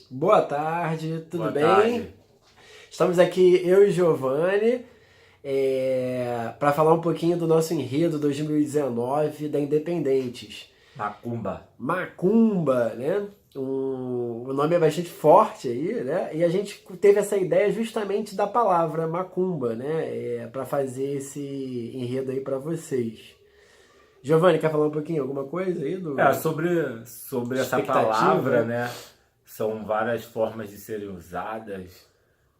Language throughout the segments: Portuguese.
Boa tarde, tudo Boa bem? tarde. Estamos aqui, eu e Giovanni, para falar um pouquinho do nosso enredo 2019 da Independentes. Macumba. Macumba, né? O nome é bastante forte aí, né? E a gente teve essa ideia justamente da palavra macumba, né? Para fazer esse enredo aí para vocês. Giovanni, quer falar um pouquinho, alguma coisa aí É, do sobre essa palavra, expectativa? né? São várias formas de serem usadas,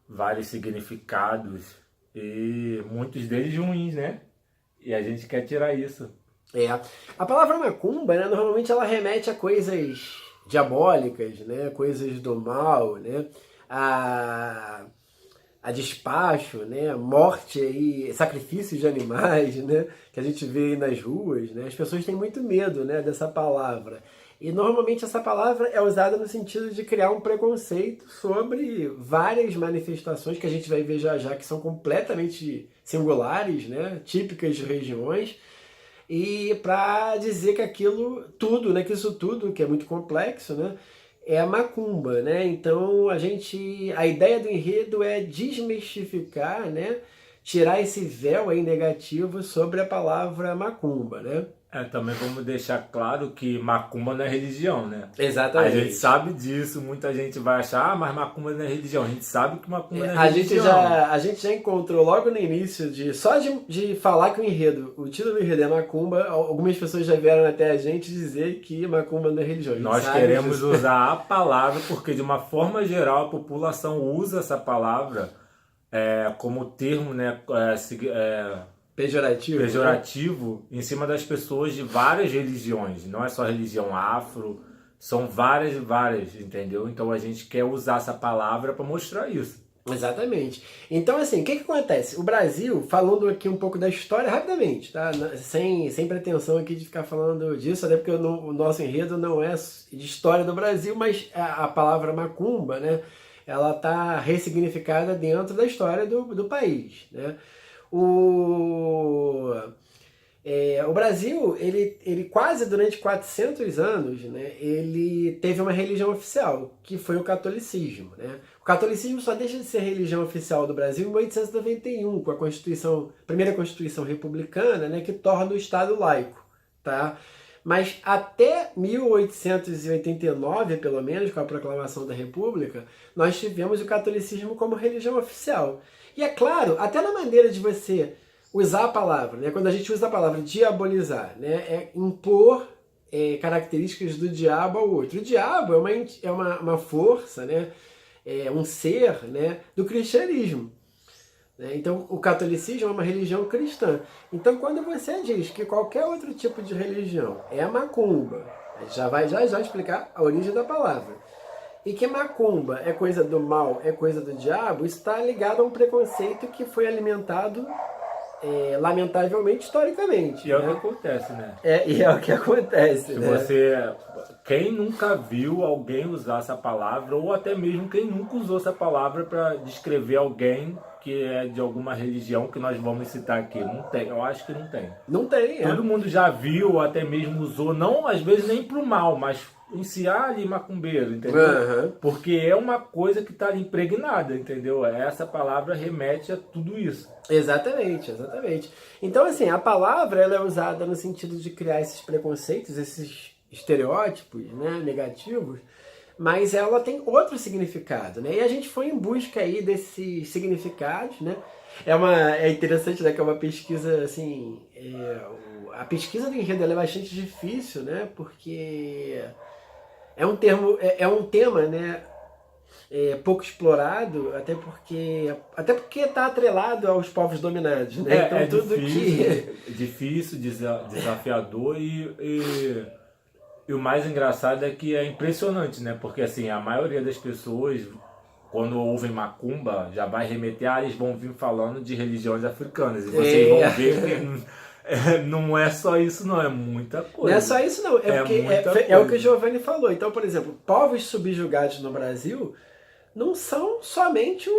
vários significados e muitos deles ruins, né? E a gente quer tirar isso. É. A palavra macumba, né, normalmente ela remete a coisas diabólicas, né, coisas do mal, né, a, a despacho, né, morte aí, sacrifícios de animais, né, que a gente vê aí nas ruas, né, as pessoas têm muito medo, né, dessa palavra. E normalmente essa palavra é usada no sentido de criar um preconceito sobre várias manifestações que a gente vai ver já já que são completamente singulares, né, típicas de regiões e para dizer que aquilo tudo, né, que isso tudo, que é muito complexo, né, é a macumba, né? Então a ideia do enredo é desmistificar, né, tirar esse véu aí negativo sobre a palavra macumba, né? É, também vamos deixar claro que macumba não é religião, né? A gente Exatamente. sabe disso, muita gente vai achar, ah, mas macumba não é religião. A gente sabe que macumba não é A gente religião. já, a gente já encontrou logo no início de falar que o título do enredo é Macumba, algumas pessoas já vieram até a gente dizer que Macumba não é religião. A gente Nós sabe queremos disso. usar a palavra porque, de uma forma geral, a população usa essa palavra como termo, né, Pejorativo, né? pejorativo em cima das pessoas de várias religiões. Não é só religião afro, são várias, várias, entendeu? Então a gente quer usar essa palavra para mostrar isso. Exatamente. Então, assim, o que acontece? O Brasil, falando aqui um pouco da história rapidamente, tá? Sem pretensão aqui de ficar falando disso, até porque o nosso enredo não é de história do Brasil, mas a palavra macumba, né? Ela tá ressignificada dentro da história do país, né? O, o Brasil, ele quase durante 400 anos, né, ele teve uma religião oficial, que foi o catolicismo. Né? O catolicismo só deixa de ser religião oficial do Brasil em 1891, com a Constituição, primeira Constituição Republicana, né, que torna o Estado laico. Tá? Mas até 1889, pelo menos, com a proclamação da República, nós tivemos o catolicismo como religião oficial. E é claro, até na maneira de você usar a palavra, né? Quando a gente usa a palavra diabolizar, né? É impor características do diabo ao outro. O diabo é uma força, né? É um ser, né? Do cristianismo. Né? Então, o catolicismo é uma religião cristã. Então, quando você diz que qualquer outro tipo de religião é macumba, a gente já vai já explicar a origem da palavra. E que macumba é coisa do mal, é coisa do diabo, está ligado a um preconceito que foi alimentado lamentavelmente, historicamente, E é o que né? acontece, né? E é o que acontece, Se né? você. Quem nunca viu alguém usar essa palavra, ou até mesmo quem nunca usou essa palavra para descrever alguém que é de alguma religião que nós vamos citar aqui? Não tem, eu acho que não tem. Não tem, Todo mundo já viu, ou até mesmo usou, não às vezes nem pro mal, mas em si, ali macumbeiro, entendeu? Uhum. Porque é uma coisa que está ali impregnada, entendeu? Essa palavra remete a tudo isso. Exatamente, exatamente. Então, assim, a palavra ela é usada no sentido de criar esses preconceitos, esses estereótipos, né, negativos, mas ela tem outro significado, né? E a gente foi em busca aí desses significados, né? É interessante, né, que é uma pesquisa, assim, a pesquisa do enredo ela é bastante difícil, né? Porque é um tema, né, pouco explorado, até porque está atrelado aos povos dominados, né? É Então tudo que difícil, desafiador e o mais engraçado é que é impressionante, né? Porque assim, a maioria das pessoas, quando ouvem macumba, já vai remeter, eles vão vir falando de religiões africanas. E vocês vão ver que não é só isso, não, é muita não é coisa. só isso não, é É porque muita é o que o coisa. Giovanni falou. Então, por exemplo, povos subjugados no Brasil não são somente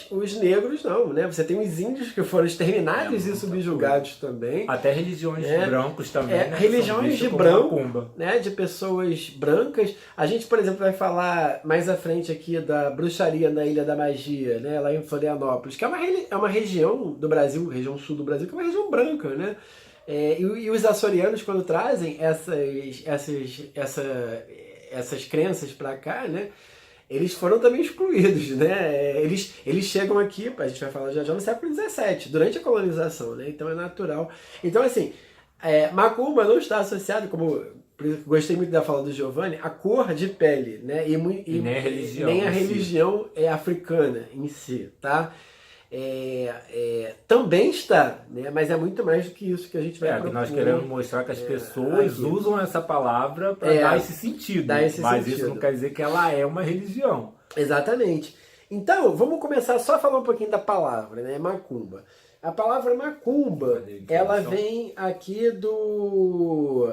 os negros, não, né? Você tem os índios que foram exterminados e subjugados também. Até religiões brancos também, né? Religiões de branco, né? De pessoas brancas. A gente, por exemplo, vai falar mais à frente aqui da bruxaria na Ilha da Magia, né? Lá em Florianópolis, que é uma região do Brasil, região sul do Brasil, que é uma região branca, né? E os açorianos, quando trazem essas crenças para cá, né? Eles foram também excluídos, né? Eles chegam aqui, a gente vai falar já no século XVII, durante a colonização, né? Então é natural. Então, assim, macumba não está associado, como gostei muito da fala do Giovanni, a cor de pele, né? E nem a religião. Nem a religião africana em si, tá? Também está, né? Mas é muito mais do que isso que a gente vai propor. Nós queremos mostrar que as pessoas usam essa palavra para dar esse sentido, mas isso não quer dizer que ela é uma religião. Exatamente. Então, vamos começar só a falar um pouquinho da palavra, né? Macumba. A palavra macumba, ela vem aqui do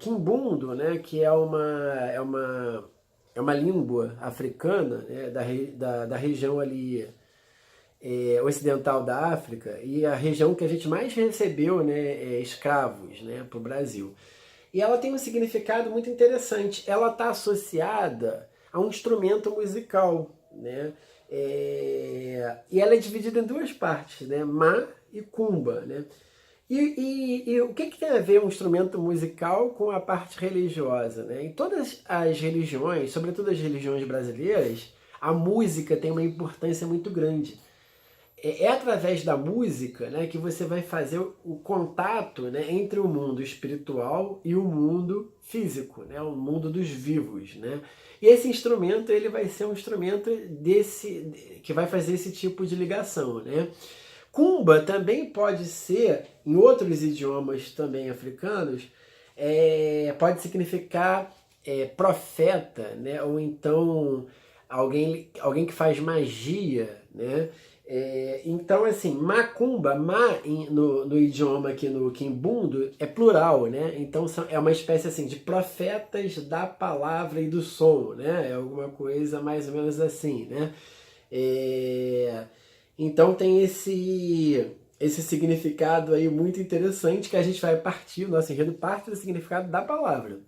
quimbundo, né? Que é uma língua africana, né? da região ali ocidental da África, e a região que a gente mais recebeu, né, escravos, né, para o Brasil. E ela tem um significado muito interessante. Ela está associada a um instrumento musical, né? E ela é dividida em duas partes, né? Ma e cumba, né? E o que tem a ver um instrumento musical com a parte religiosa, né? Em todas as religiões, sobretudo as religiões brasileiras, a música tem uma importância muito grande. É através da música, né, que você vai fazer o contato, né, entre o mundo espiritual e o mundo físico, né, o mundo dos vivos, né? E esse instrumento, ele vai ser um instrumento que vai fazer esse tipo de ligação, né? Cumba também pode ser, em outros idiomas também africanos, pode significar profeta, né? Ou então alguém que faz magia, né? Então, assim, macumba, no idioma aqui no quimbundo, é plural, né? Então é uma espécie assim de profetas da palavra e do som, né? É alguma coisa mais ou menos assim, né? Então tem esse significado aí muito interessante que a gente vai partir, o nosso enredo parte do significado da palavra,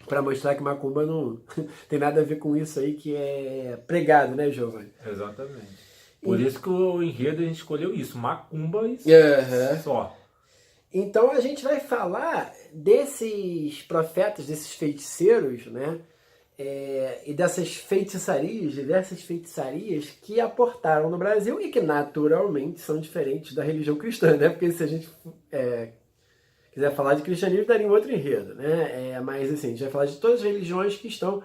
para mostrar que macumba não tem nada a ver com isso aí que é pregado, né, Giovanni? Exatamente. Por isso que o enredo a gente escolheu isso, macumba e só. Então a gente vai falar desses profetas, desses feiticeiros, né? E dessas feitiçarias, diversas feitiçarias que aportaram no Brasil e que naturalmente são diferentes da religião cristã, né? Porque se a gente quiser falar de cristianismo, daria um outro enredo, né? Mas assim, a gente vai falar de todas as religiões que estão,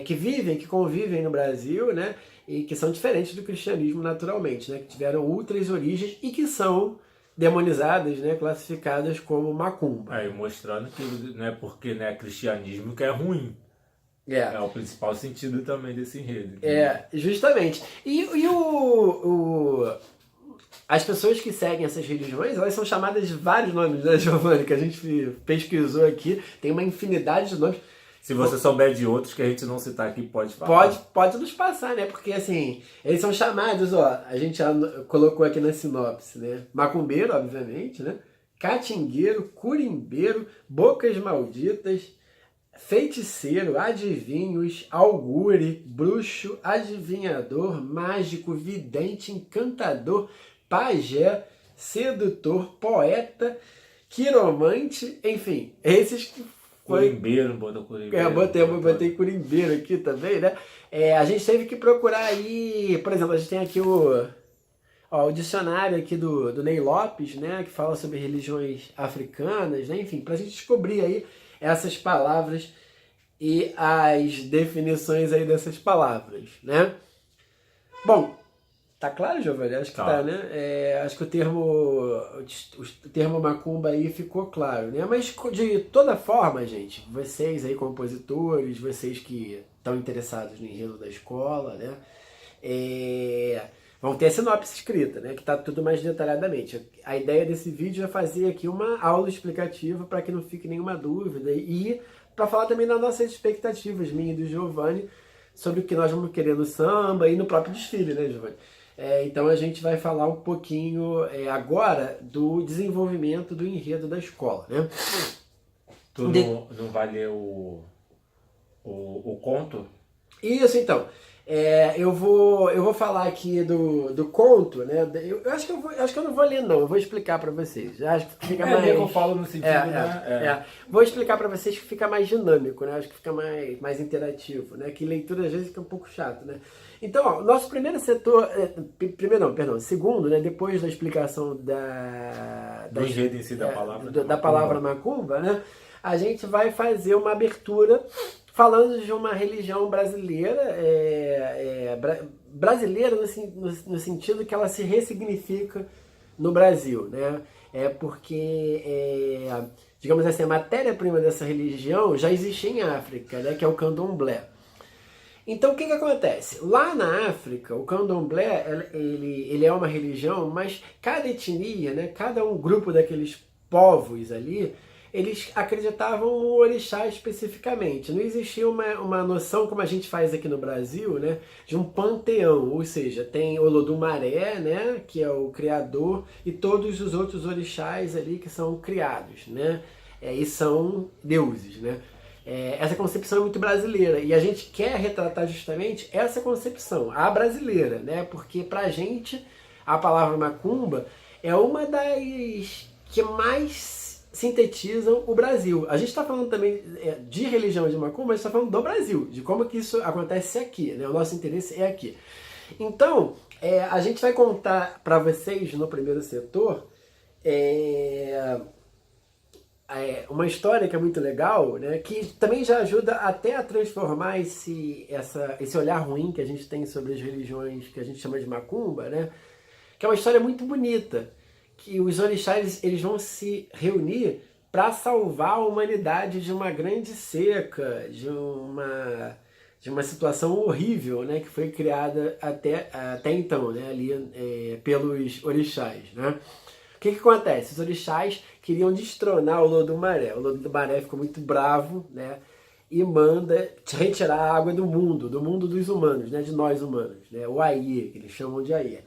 que convivem no Brasil, né? E que são diferentes do cristianismo naturalmente, né? Que tiveram outras origens e que são demonizadas, né? Classificadas como macumba. Mostrando que não é porque não é cristianismo que é ruim. É o principal sentido também desse enredo. Justamente. E as pessoas que seguem essas religiões, elas são chamadas de vários nomes, né, Giovanni? Que a gente pesquisou aqui, tem uma infinidade de nomes. Se você souber de outros que a gente não citar aqui, pode falar. Pode nos passar, né? Porque, assim, eles são chamados, a gente já colocou aqui na sinopse, né? Macumbeiro, obviamente, né? Catingueiro, curimbeiro, bocas malditas, feiticeiro, adivinhos, augure, bruxo, adivinhador, mágico, vidente, encantador, pajé, sedutor, poeta, quiromante, enfim, esses que Curimbeiro, botou curimbeiro. Botei curimbeiro aqui também, né? A gente teve que procurar aí, por exemplo, a gente tem aqui o dicionário aqui do Ney Lopes, né? Que fala sobre religiões africanas, né? Enfim, pra gente descobrir aí essas palavras e as definições aí dessas palavras, né? Bom, tá claro, Giovanni? Acho que tá, né? Acho que o termo macumba aí ficou claro, né? Mas de toda forma, gente, vocês aí compositores, vocês que estão interessados no enredo da escola, né? Vão ter a sinopse escrita, né? Que tá tudo mais detalhadamente. A ideia desse vídeo é fazer aqui uma aula explicativa para que não fique nenhuma dúvida e para falar também das nossas expectativas, minha e do Giovanni, sobre o que nós vamos querer no samba e no próprio desfile, né, Giovanni? Então a gente vai falar um pouquinho agora do desenvolvimento do enredo da escola, né? Tu não vai ler o conto? Isso, então. Eu vou falar aqui do conto, né? Eu acho que eu não vou ler, não. Eu vou explicar para vocês. Eu acho que fica mais. Que eu falo no sentido, né? Vou explicar para vocês que fica mais dinâmico, né? Acho que fica mais interativo, né? Que leitura às vezes fica um pouco chato, né? Então, ó, nosso primeiro setor, segundo, né? Depois da explicação Do enredo em si da palavra. Da palavra macumba, né? A gente vai fazer uma abertura falando de uma religião brasileira, brasileira no sentido que ela se ressignifica no Brasil, né? Porque, digamos assim, a matéria-prima dessa religião já existia em África, né? Que é o candomblé. Então, o que acontece? Lá na África, o candomblé, ele é uma religião, mas cada etnia, né? Cada um grupo daqueles povos ali, eles acreditavam no orixá especificamente. Não existia uma noção, como a gente faz aqui no Brasil, né, de um panteão, ou seja, tem Olodumaré, né, que é o criador, e todos os outros orixás ali que são criados, né, e são deuses, né. Essa concepção é muito brasileira, e a gente quer retratar justamente essa concepção, a brasileira, né, porque pra gente a palavra macumba é uma das que mais sintetizam o Brasil. A gente está falando também de religião de macumba, mas está falando do Brasil, de como que isso acontece aqui, né? O nosso interesse é aqui. Então, a gente vai contar para vocês no primeiro setor uma história que é muito legal, né? Que também já ajuda até a transformar esse olhar ruim que a gente tem sobre as religiões que a gente chama de macumba, né? Que é uma história muito bonita, que os orixás eles vão se reunir para salvar a humanidade de uma grande seca, de uma situação horrível, né, que foi criada até então, né, ali pelos orixás, né. O que acontece? Os orixás queriam destronar o Olodumaré. O Olodumaré ficou muito bravo, né, e manda retirar a água do mundo dos humanos, né, de nós humanos, né, o Aie, que eles chamam de Aie.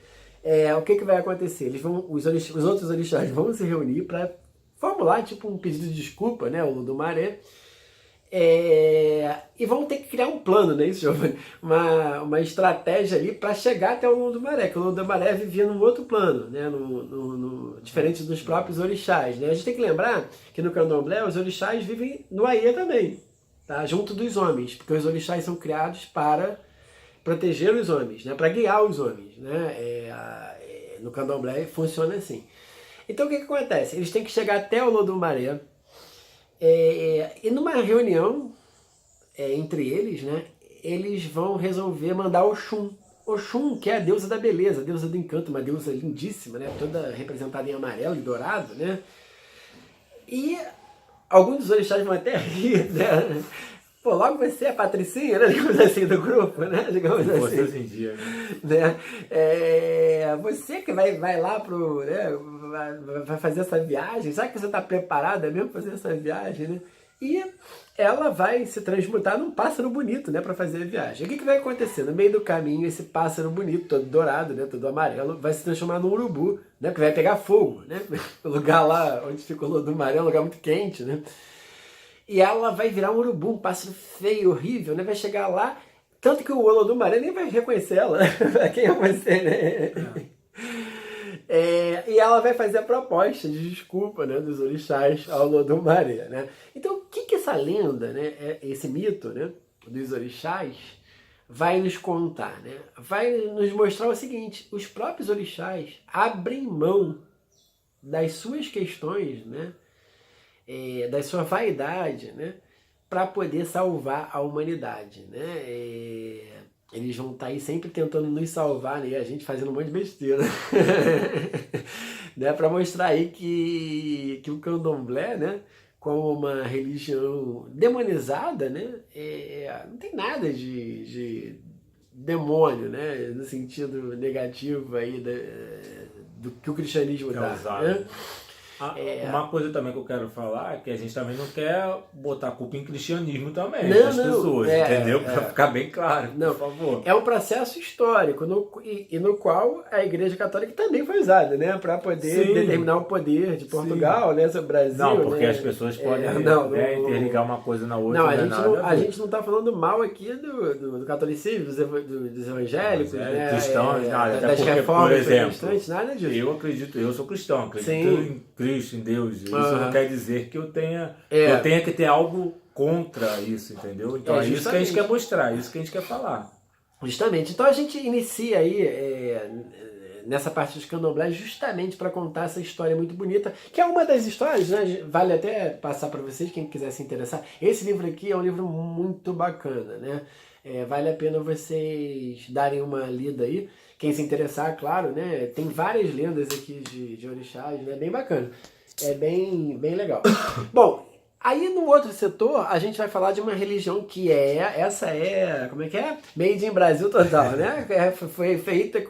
O que vai acontecer? Os outros orixás vão se reunir para formular tipo um pedido de desculpa, né, o Olodumaré, e vão ter que criar um plano, né, isso, Giovanni? Uma estratégia ali para chegar até o Olodumaré, que o Olodumaré vivia num outro plano, né, diferente dos próprios orixás, né? A gente tem que lembrar que no candomblé os orixás vivem no Aie também, tá? Junto dos homens, porque os orixás são criados para proteger os homens, né, para guiar os homens, né? No candomblé funciona assim. Então o que acontece? Eles têm que chegar até o Olodumaré, e numa reunião entre eles, né, eles vão resolver mandar Oxum. Oxum, que é a deusa da beleza, a deusa do encanto, uma deusa lindíssima, né, toda representada em amarelo e dourado, né? E alguns dos orixás vão até rir, né? Pô, logo você é a patricinha, né? Digamos assim, do grupo, né? Digamos assim. Você hoje em dia, né? Você que vai lá pro, né? Vai fazer essa viagem, sabe que você está preparada mesmo para fazer essa viagem, né? E ela vai se transmutar num pássaro bonito, né? Para fazer a viagem. O que vai acontecer? No meio do caminho, esse pássaro bonito, todo dourado, né? Todo amarelo, vai se transformar num urubu, né? Que vai pegar fogo, né? O lugar lá onde fica o Olodumaré é um lugar muito quente, né? E ela vai virar um urubu, um pássaro feio, horrível, né? Vai chegar lá, tanto que o Olodumaré nem vai reconhecer ela. Quem é você, né? E ela vai fazer a proposta de desculpa, né, dos orixás ao Olodumaré, né? Então, o que essa lenda, né, esse mito, né, dos orixás vai nos contar, né? Vai nos mostrar o seguinte: os próprios orixás abrem mão das suas questões, né, da sua vaidade, né, para poder salvar a humanidade, né? Eles vão estar aí sempre tentando nos salvar, né? E a gente fazendo um monte de besteira, né? Para mostrar aí que o candomblé, né, como uma religião demonizada, né, não tem nada de demônio, né, no sentido negativo aí do que o cristianismo dá, né? Uma coisa também que eu quero falar é que a gente também não quer botar a culpa em cristianismo também, Não, das pessoas, entendeu? Pra ficar bem claro, Não, por favor. é um processo histórico no qual a Igreja Católica também foi usada, né? Para poder determinar o poder de Portugal, né? Sobre o Brasil. Não, porque né? as pessoas podem interligar uma coisa na outra. Não, a gente não está falando mal aqui do catolicismo, dos evangélicos, né? Cristãos, nada. Das reformas protestantes, nada disso. Eu sou cristão, acredito em Cristo, em Deus. Isso não quer dizer que eu tenha que ter algo contra isso, entendeu? Então é isso que a gente quer mostrar, é isso que a gente quer falar. Justamente. Então a gente inicia aí nessa parte dos candomblés justamente para contar essa história muito bonita, que é uma das histórias, né? Vale até passar para vocês, quem quiser se interessar. Esse livro aqui é um livro muito bacana, né? Vale a pena vocês darem uma lida aí. Quem se interessar, claro, né? Tem várias lendas aqui de orixás, né? Bem bacana. É bem legal. Bom, aí no outro setor a gente vai falar de uma religião que como é que é? Made in Brasil total, né? Foi feita,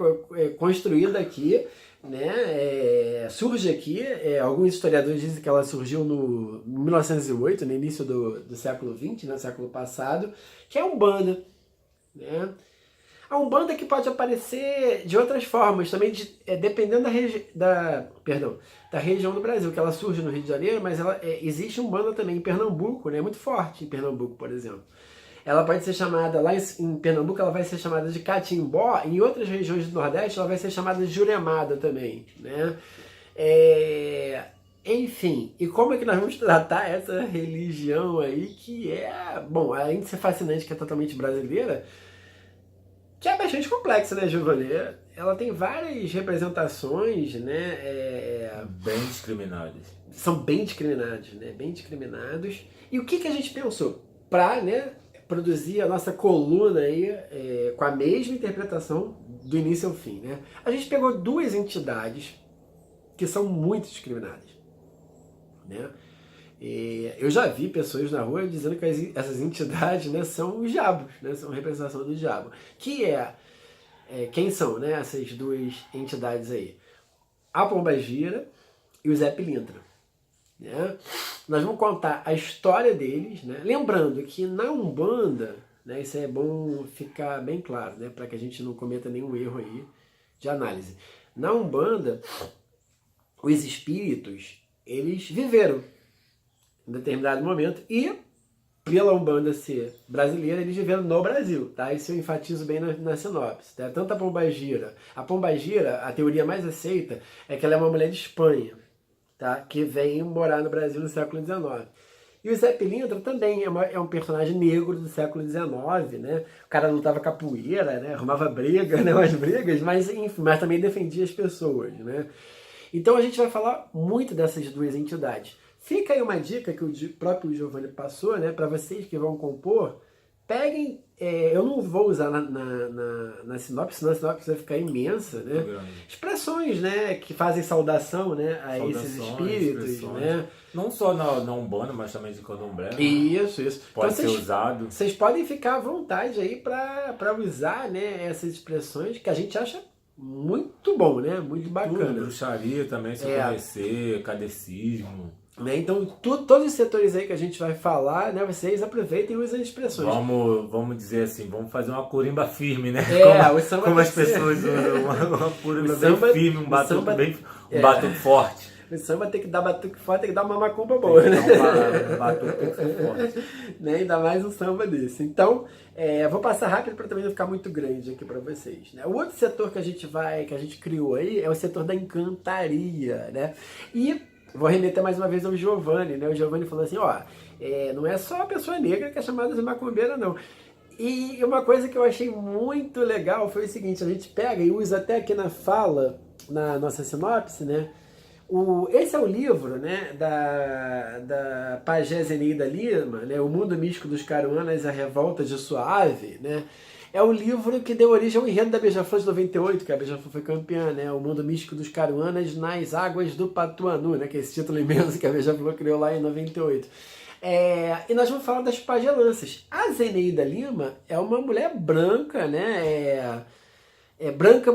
construída aqui, né? Surge aqui, alguns historiadores dizem que ela surgiu no 1908, no início do século XX, né? Século passado, que é a Umbanda, né? A Umbanda que pode aparecer de outras formas, também dependendo da região do Brasil, que ela surge no Rio de Janeiro, mas existe Umbanda também em Pernambuco, né? Muito forte em Pernambuco, por exemplo. Ela pode ser chamada, lá em Pernambuco, ela vai ser chamada de Catimbó, em outras regiões do Nordeste ela vai ser chamada de Juremada também, né? Enfim, e como é que nós vamos tratar essa religião aí que bom, além de ser fascinante, que é totalmente brasileira, que é bastante complexa, né, Giovanni? Ela tem várias representações, né? Bem discriminadas. São bem discriminados, né? Bem discriminados. E o que a gente pensou? Para, né, produzir a nossa coluna aí com a mesma interpretação do início ao fim, né? A gente pegou duas entidades que são muito discriminadas, né? Eu já vi pessoas na rua dizendo que essas entidades, né, são os diabos, né, são a representação do diabo. Quem são, né, essas duas entidades aí? A Pombagira e o Zé Pilintra, né? Nós vamos contar a história deles, né? Lembrando que na Umbanda, né, isso é bom ficar bem claro, né, para que a gente não cometa nenhum erro aí de análise. Na Umbanda, os espíritos, eles viveram em determinado momento, e pela Umbanda ser brasileira, eles viveram no Brasil, tá? Isso eu enfatizo bem na sinopse, tá? Tanto a Pombagira, a teoria mais aceita é que ela é uma mulher de Espanha, tá? Que vem morar no Brasil no século XIX. E o Zé Pilintra também é um personagem negro do século XIX, né? O cara lutava capoeira, né? Arrumava briga, né? Umas brigas, mas enfim, mas também defendia as pessoas, né? Então a gente vai falar muito dessas duas entidades. Fica aí uma dica que o próprio Giovanni passou, né, para vocês que vão compor. Peguem, eu não vou usar na sinopse, senão a sinopse vai ficar imensa, né? Expressões, né, que fazem saudação, né, a esses espíritos, né? Não só na Umbanda, mas também de Candomblé. Isso. Pode ser usado. Vocês podem ficar à vontade aí para usar, né, essas expressões que a gente acha muito bom, né? Muito bacana. Tudo, bruxaria também, se conhecer, cadecismo. Né? Então, todos os setores aí que a gente vai falar, né, vocês aproveitem e usem as expressões. Vamos dizer assim, vamos fazer uma corimba firme, né? O samba como as pessoas usam, uma corimba bem firme, um batuque forte. O samba tem que dar batuque forte, tem que dar uma macumba boa, né? Um batuque forte. Né? Ainda mais um samba desse. Então, vou passar rápido para também não ficar muito grande aqui para vocês. Né? O outro setor que a gente criou aí é o setor da encantaria, né? E vou remeter mais uma vez ao Giovanni, né? O Giovanni falou assim, não é só a pessoa negra que é chamada de macumbeira, não. E uma coisa que eu achei muito legal foi o seguinte, a gente pega e usa até aqui na fala, na nossa sinopse, né? Esse é o livro, né, da Pajé Zeneida Lima, né, O Mundo Místico dos Caruanas, A Revolta de Suave, né? É o livro que deu origem ao enredo da Beija-Flor de 98, que a Beija-Flor foi campeã, né? O Mundo Místico dos Caruanas nas Águas do Patuanu, né? Que é esse título imenso que a Beija-Flor criou lá em 98. E nós vamos falar das pagelanças. A Zeneida Lima é uma mulher branca, né? Branca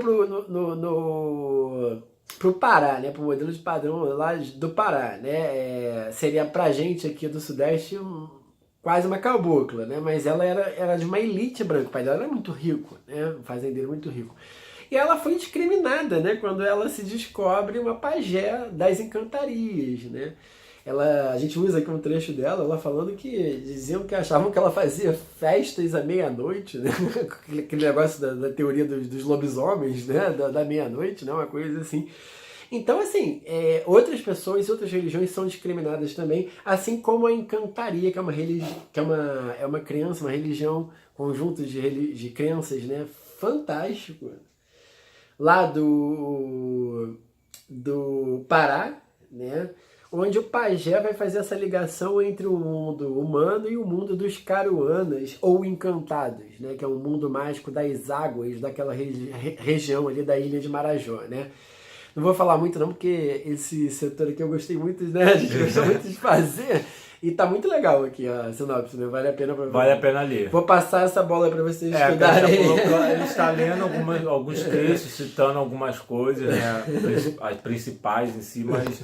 pro Pará, né, pro modelo de padrão lá do Pará, né, seria pra gente aqui do Sudeste quase uma cabocla, né, mas ela era de uma elite branca, o pai dela era muito rico, né, um fazendeiro muito rico. E ela foi discriminada, né, quando ela se descobre uma pajé das encantarias, né. A gente usa aqui um trecho dela, ela falando que diziam que achavam que ela fazia festas à meia-noite, né? Aquele negócio da teoria dos lobisomens, né? Da meia-noite, né? Uma coisa assim. Então, assim, outras pessoas e outras religiões são discriminadas também, assim como a encantaria, que é uma crença, uma religião, conjunto de crenças, né? Fantástico. Lá do Pará, né? Onde o pajé vai fazer essa ligação entre o mundo humano e o mundo dos caruanas, ou encantados, né? Que é um mundo mágico das águas daquela região ali da ilha de Marajó, né? Não vou falar muito não, porque esse setor aqui eu gostei muito, né? A gente gostou muito de fazer, e tá muito legal aqui a sinopse, né? Vale a pena pra Vale a pena ler. Vou passar essa bola para vocês estudarem. Ele está lendo alguns trechos, citando algumas coisas, né? As principais em si, mas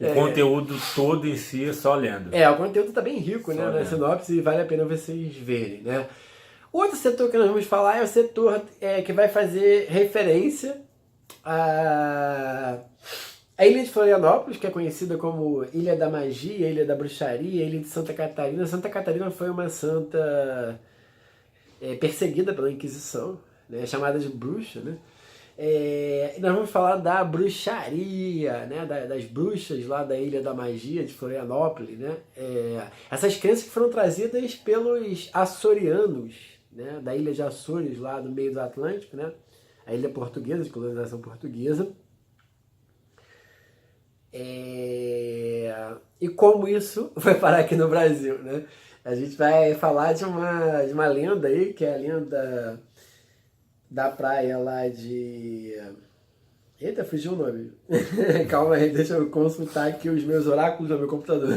o conteúdo todo em si é só lendo. O conteúdo tá bem rico, né? Só Na sinopse, e vale a pena vocês verem, né? Outro setor que nós vamos falar é o setor que vai fazer referência a Ilha de Florianópolis, que é conhecida como Ilha da Magia, Ilha da Bruxaria, Ilha de Santa Catarina. Santa Catarina foi uma santa perseguida pela Inquisição, né, chamada de bruxa, né? E nós vamos falar da bruxaria, né, das bruxas lá da Ilha da Magia de Florianópolis, né? Essas crenças que foram trazidas pelos açorianos, né, da ilha de Açores, lá no meio do Atlântico, né? A ilha portuguesa, de colonização portuguesa. E como isso foi parar aqui no Brasil, né? A gente vai falar de uma lenda aí, que é a lenda da praia lá de... Eita, fugiu o nome. Calma aí, deixa eu consultar aqui os meus oráculos no meu computador.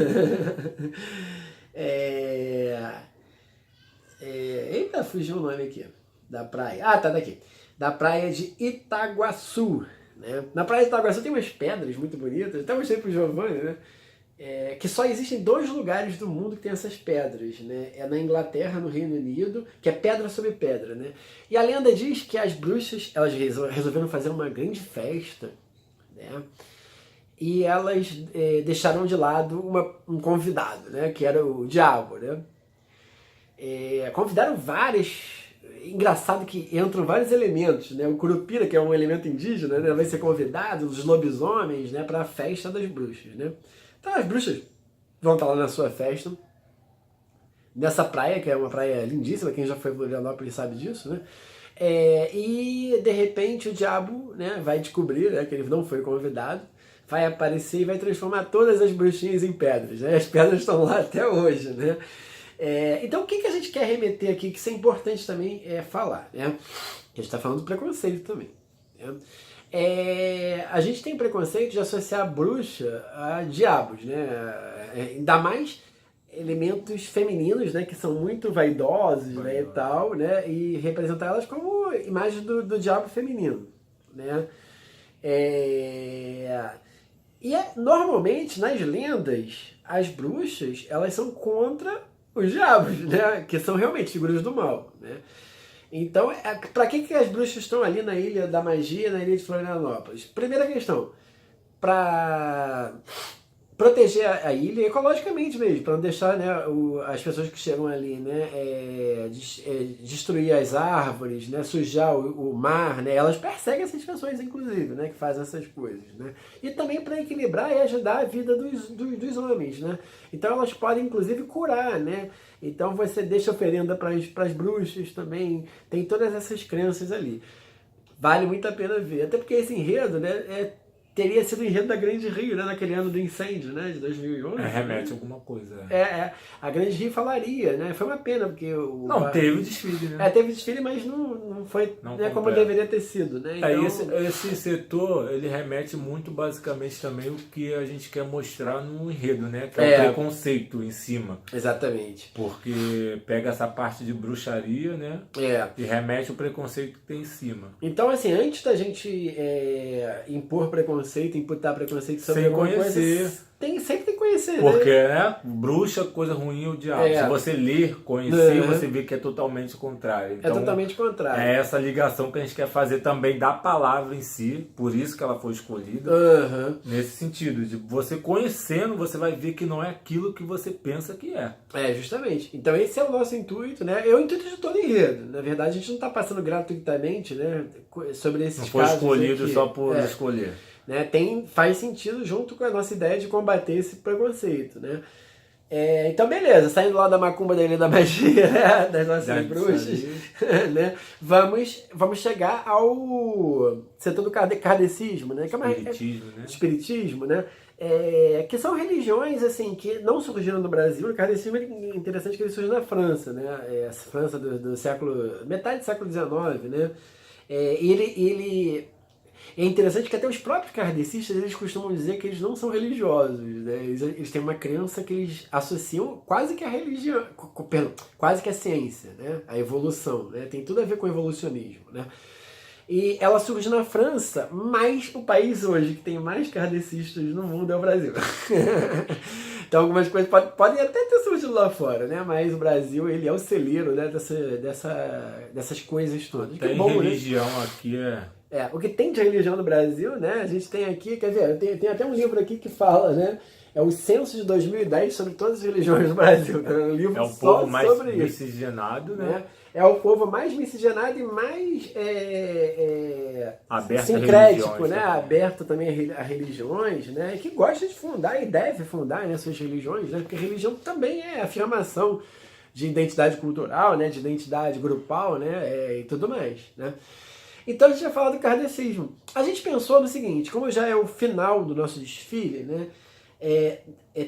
Eita, fugiu o nome aqui da praia. Ah, tá daqui. Da praia de Itaguaçu, né? Na praia de Itaguaçu tem umas pedras muito bonitas, até mostrei pro Giovanni, né? Que só existem 2 lugares do mundo que tem essas pedras, né? É na Inglaterra, no Reino Unido, que é pedra sobre pedra, né? E a lenda diz que as bruxas, elas resolveram fazer uma grande festa, né? E elas deixaram de lado um convidado, né? Que era o diabo, né? Convidaram várias... Engraçado que entram vários elementos, né? O Curupira, que é um elemento indígena, né, vai ser convidado, os lobisomens, né, para a festa das bruxas, né? Então as bruxas vão estar lá na sua festa, nessa praia, que é uma praia lindíssima, quem já foi para Florianópolis sabe disso, né? E de repente o diabo, né, vai descobrir, né, que ele não foi convidado, vai aparecer e vai transformar todas as bruxinhas em pedras, né? As pedras estão lá até hoje, né? Então o que a gente quer remeter aqui, que isso é importante também falar, né? A gente está falando do preconceito também, né? A gente tem preconceito de associar bruxa a diabos, né? Ainda mais elementos femininos, né, que são muito vaidosos, né, e tal, né, e representar elas como imagem do diabo feminino, né? Normalmente nas lendas as bruxas elas são contra os diabos, né? Que são realmente figuras do mal, né? Então, para que as bruxas estão ali na Ilha da Magia, na Ilha de Florianópolis? Primeira questão, para proteger a ilha ecologicamente mesmo, para não deixar, né, as pessoas que chegam ali, né, destruir as árvores, né, sujar o mar, né? Elas perseguem essas pessoas, inclusive, né, que fazem essas coisas, né? E também para equilibrar e ajudar a vida dos homens, né? Então elas podem, inclusive, curar, né? Então você deixa oferenda para as bruxas também, tem todas essas crenças ali. Vale muito a pena ver, até porque esse enredo, né, teria sido o enredo da Grande Rio, né, naquele ano do incêndio, né, de 2011. Remete a alguma coisa. A Grande Rio falaria, né, foi uma pena, porque Não, teve o desfile, né? teve desfile, mas não foi Não né, como completo. deveria ter sido, né, então... Esse setor, ele remete muito basicamente também o que a gente quer mostrar no enredo, né? Que é o preconceito em cima. Exatamente. Porque pega essa parte de bruxaria, né? E remete o preconceito que tem em cima. Então, assim, antes da gente impor preconceito, imputar preconceito sobre sem alguma conhecer. coisa, sempre tem que conhecer, Porque, né? Bruxa, coisa ruim é o diabo. Se você ler, conhecer, você vê que é totalmente o contrário. Então, é totalmente contrário. É essa ligação que a gente quer fazer também da palavra em si, por isso que ela foi escolhida. Nesse sentido, de você conhecendo, você vai ver que não é aquilo que você pensa que é. Justamente. Então esse é o nosso intuito, né? É o intuito de todo enredo. Na verdade, a gente não está passando gratuitamente, né, sobre esses casos. Não foi escolhido aqui. só por escolher. Né? Faz sentido junto com a nossa ideia de combater esse preconceito, né? Então beleza, saindo lá da macumba da magia, né? Das nossas bruxas, né? Vamos chegar ao setor do kardecismo, né? Que é espiritismo, né? Que são religiões assim que não surgiram no Brasil. O kardecismo é interessante que ele surge na França, né? A França do século, metade do século XIX, né? Ele é interessante que até os próprios kardecistas, eles costumam dizer que eles não são religiosos, né? Eles têm uma crença que eles associam quase que a religião, quase que a ciência, né? A evolução, né? Tem tudo a ver com o evolucionismo, né? E ela surge na França, mas o país hoje que tem mais kardecistas no mundo é o Brasil. Então algumas coisas podem até ter surgido lá fora, né? Mas o Brasil, ele é o celeiro, né, dessas coisas todas. Tem bom, religião, né? aqui o que tem de religião no Brasil, né? A gente tem aqui, quer ver, tem até um livro aqui que fala, né? É o censo de 2010 sobre todas as religiões do Brasil. É um livro o só povo mais sobre miscigenado, né? É o povo mais miscigenado e mais aberto sincrético, né? Aberto também a religiões, né? E que gosta de fundar e deve fundar, né, suas religiões, né? Porque religião também é afirmação de identidade cultural, né? De identidade grupal, né? E tudo mais, né? Então a gente vai falar do kardecismo. A gente pensou no seguinte, como já é o final do nosso desfile, né?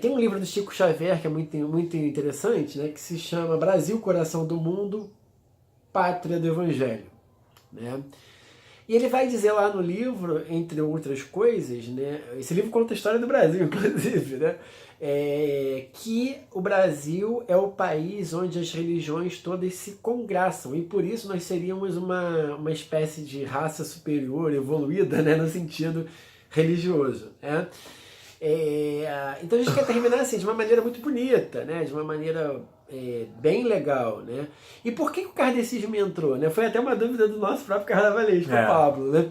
Tem um livro do Chico Xavier que é muito, muito interessante, né? Que se chama Brasil, Coração do Mundo, Pátria do Evangelho, né? E ele vai dizer lá no livro, entre outras coisas, né? Esse livro conta a história do Brasil, inclusive, né? Que o Brasil é o país onde as religiões todas se congraçam, e por isso nós seríamos uma espécie de raça superior, evoluída, né? No sentido religioso, né? Então a gente quer terminar assim, de uma maneira muito bonita, né? De uma maneira bem legal, né? E por que o kardecismo entrou, né? Foi até uma dúvida do nosso próprio carnavalesco, o Pablo, né?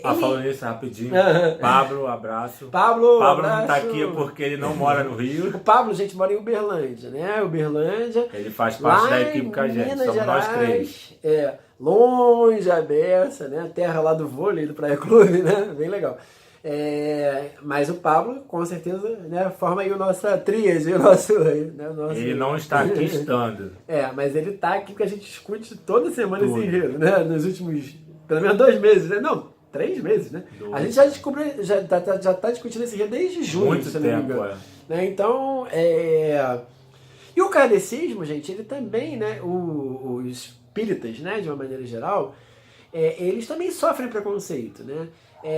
Falando nisso rapidinho, Pablo, abraço. Pablo abraço. Não tá aqui porque ele não mora no Rio. O Pablo, gente, mora em Uberlândia, né? Uberlândia. Ele faz parte da equipe com a gente, somos Gerais, nós três. Longe a beça, né? Terra lá do vôlei, do Praia Clube, né? Bem legal. Mas o Pablo, com certeza, né, forma aí a nossa tríade, o nosso... Ele não está aqui estando. Mas ele está aqui porque a gente discute toda semana esse enredo, né? Nos últimos, pelo menos 2 meses, né? Não, 3 meses, né? A gente já descobriu, já tá discutindo esse enredo desde junho, muito se tempo, não me engano. Né? Então, E o kardecismo, gente, ele também, né? Os espíritas, né, de uma maneira geral, eles também sofrem preconceito, né?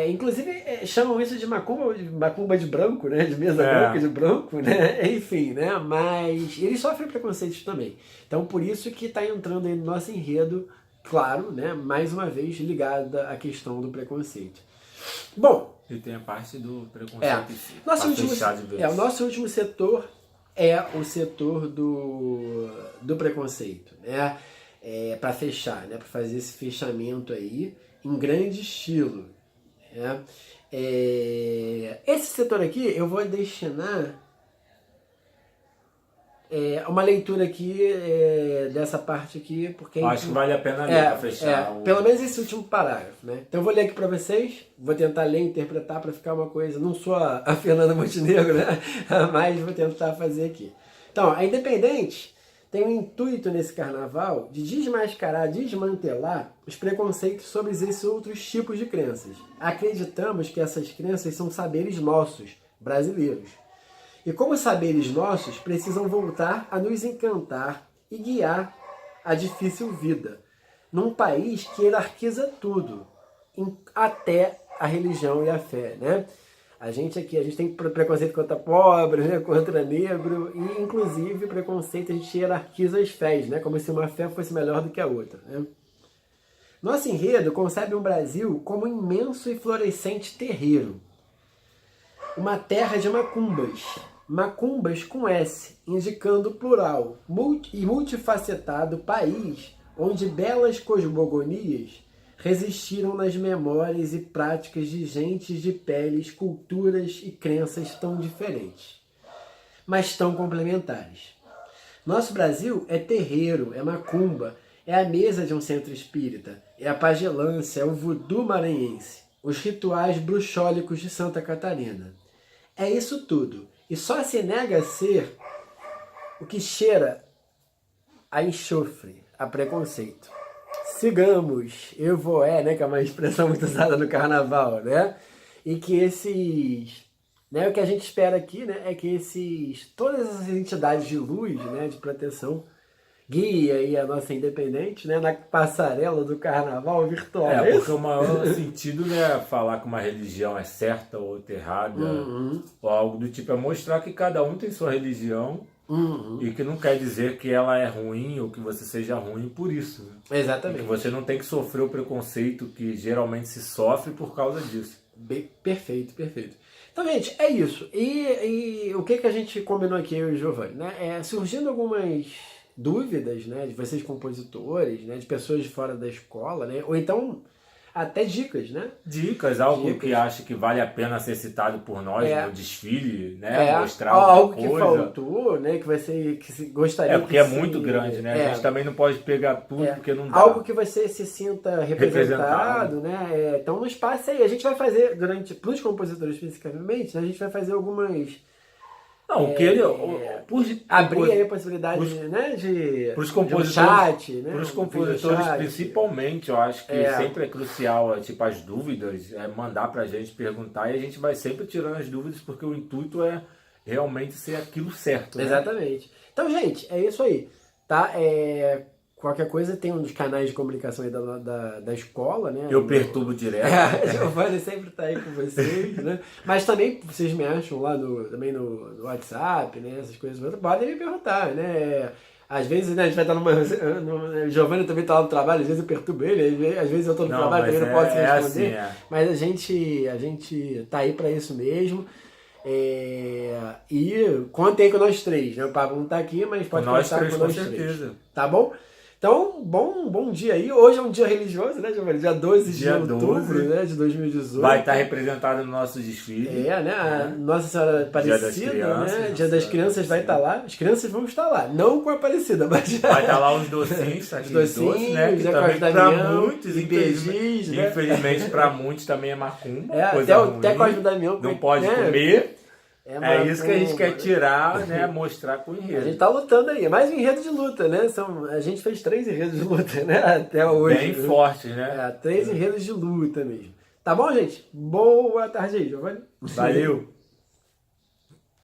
Inclusive chamam isso de macumba de branco, né? De mesa branca de branco, né? Enfim, né? Mas eles sofrem preconceitos também. Então por isso que está entrando aí no nosso enredo, claro, né? Mais uma vez ligada à questão do preconceito. Bom. E tem a parte do preconceito. O nosso último setor é o setor do preconceito, né? Para fechar, né? Para fazer esse fechamento aí em grande estilo. Esse setor aqui eu vou destinar uma leitura aqui dessa parte aqui, porque acho que vale a pena ler para fechar. Pelo menos esse último parágrafo, né? Então eu vou ler aqui para vocês, vou tentar ler e interpretar para ficar uma coisa, não sou a Fernanda Montenegro, né? Mas vou tentar fazer aqui. Então, a Independente tem o intuito nesse carnaval de desmascarar, desmantelar os preconceitos sobre esses outros tipos de crenças. Acreditamos que essas crenças são saberes nossos, brasileiros. E como saberes nossos, precisam voltar a nos encantar e guiar a difícil vida, num país que hierarquiza tudo, até a religião e a fé, né? A gente tem preconceito contra pobre, né? Contra negro, e inclusive preconceito, a gente hierarquiza as fés, né? Como se uma fé fosse melhor do que a outra, né? Nosso enredo concebe um Brasil como um imenso e florescente terreiro, uma terra de macumbas, macumbas com S, indicando plural, e multifacetado país onde belas cosmogonias resistiram nas memórias e práticas de gentes de peles, culturas e crenças tão diferentes, mas tão complementares. Nosso Brasil é terreiro, é macumba, é a mesa de um centro espírita, é a pagelância, é o voodoo maranhense, os rituais bruxólicos de Santa Catarina. É isso tudo, e só se nega a ser o que cheira a enxofre, a preconceito. Sigamos, né, que é uma expressão muito usada no carnaval, né? E que o que a gente espera aqui, né, é que todas essas entidades de luz, né, de proteção, guiem aí a nossa independente, né, na passarela do carnaval virtual. Porque o maior sentido não é falar que uma religião é certa ou outra errada, ou algo do tipo, é mostrar que cada um tem sua religião. E que não quer dizer que ela é ruim ou que você seja ruim por isso. Né? Exatamente. E que você não tem que sofrer o preconceito que geralmente se sofre por causa disso. Perfeito. Então, gente, é isso. E o que a gente combinou aqui, eu e o Giovanni? Né? Surgindo algumas dúvidas, né, de vocês compositores, né, de pessoas de fora da escola, né, ou então até dicas, né? Algo que acha que vale a pena ser citado por nós no desfile, né? Mostrar algo coisa. Que faltou, né? Que se gostaria porque é muito grande, né? A gente também não pode pegar tudo porque não dá. Algo que você se sinta representado, né? Então, no espaço aí, a gente vai fazer, para os compositores especificamente, né, a gente vai fazer algumas... abrir aí a possibilidade, né, para os compositores, chat, né, para os compositores principalmente, eu acho que sempre é crucial, as dúvidas, mandar pra gente perguntar, e a gente vai sempre tirando as dúvidas, porque o intuito é realmente ser aquilo certo. Né? Exatamente. Então, gente, é isso aí, tá? Qualquer coisa tem um dos canais de comunicação aí da escola, né? Eu perturbo direto. A Giovanni sempre tá aí com vocês, né? Mas também vocês me acham lá também no WhatsApp, né? Essas coisas, podem me perguntar, né? Às vezes, né, a gente vai estar Giovanni também tá lá no trabalho, às vezes eu perturbo ele, às vezes eu tô no trabalho, também não posso responder. Assim, Mas a gente tá aí pra isso mesmo. E contem com nós três, né? O Pablo não tá aqui, mas pode contar com nós três. Tá bom? Então, bom dia aí. Hoje é um dia religioso, né, Giovanni? Dia 12 de outubro, né, de 2018. Vai estar representado no nosso desfile. Né? A Nossa Senhora Aparecida, né? Dia das Crianças vai estar lá. As crianças vão estar lá. Não com a Aparecida, mas... Vai estar lá os docinhos, os docinhos, né? Que também para muitos, infelizmente para muitos também é macumba. Até Cosme Damião. Não pode comer. É isso que a gente quer tirar, né? Mostrar com o enredo. A gente tá lutando aí. É mais um enredo de luta, né? A gente fez 3 enredos de luta, né? Até hoje. Bem fortes, né? 3 enredos de luta mesmo. Tá bom, gente? Boa tarde aí, Giovanni. Valeu.